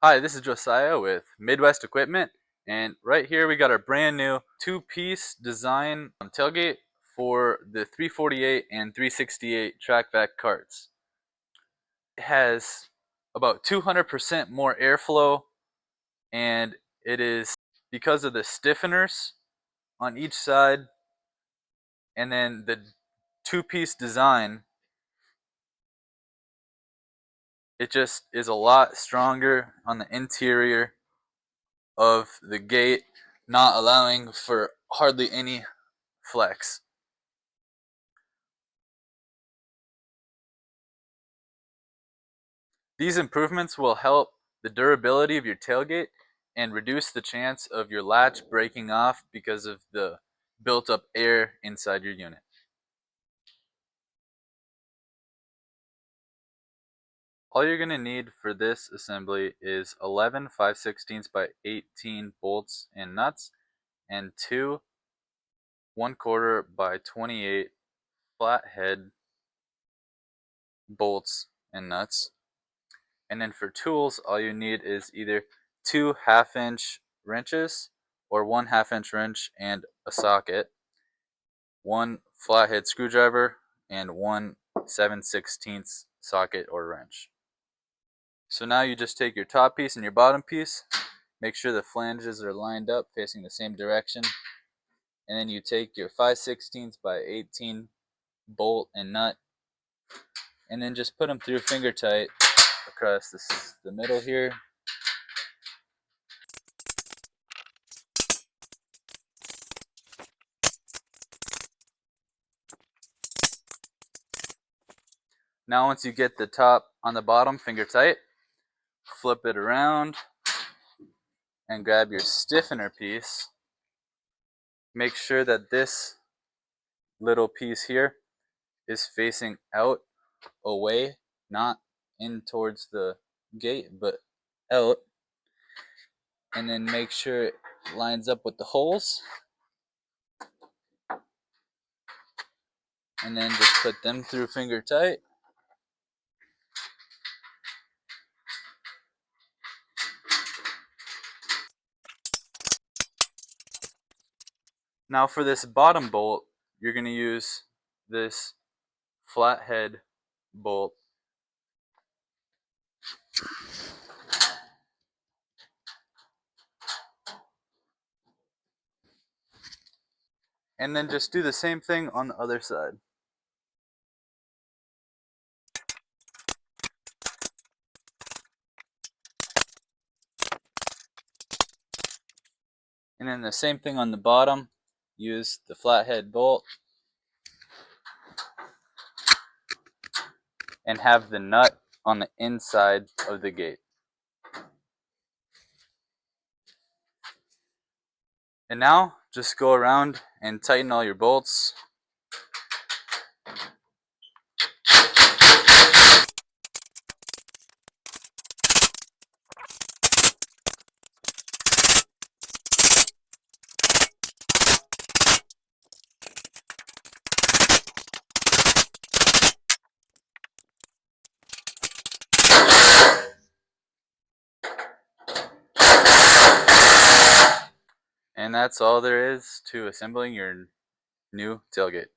Hi, this is Josiah with Midwest Equipment, and right here we got our brand new two-piece design tailgate for the 348 and 368 Trac Vac carts. It has about 200% more airflow, and it is because of the stiffeners on each side, and then the two-piece design. It just is a lot stronger on the interior of the gate, not allowing for hardly any flex. These improvements will help the durability of your tailgate and reduce the chance of your latch breaking off because of the built up air inside your unit. All you're going to need for this assembly is 11 5/16 by 18 bolts and nuts and 2 1/4 by 28 flathead bolts and nuts. And then for tools, all you need is either 2 1/2-inch wrenches or 1 1/2-inch wrench and a socket, 1 flathead screwdriver, and 1 7/16 socket or wrench. So now you just take your top piece and your bottom piece, make sure the flanges are lined up facing the same direction, and then you take your 5/16 by 18 bolt and nut, and then just put them through finger tight across the middle here. Now once you get the top on the bottom finger tight, flip it around and grab your stiffener piece. Make sure that this little piece here is facing out, away, not in towards the gate, but out. And then make sure it lines up with the holes. And then just put them through finger tight. Now for this bottom bolt, you're going to use this flathead bolt. And then just do the same thing on the other side. And then the same thing on the bottom. Use the flathead bolt and have the nut on the inside of the gate. And now just go around and tighten all your bolts. And that's all there is to assembling your new tailgate.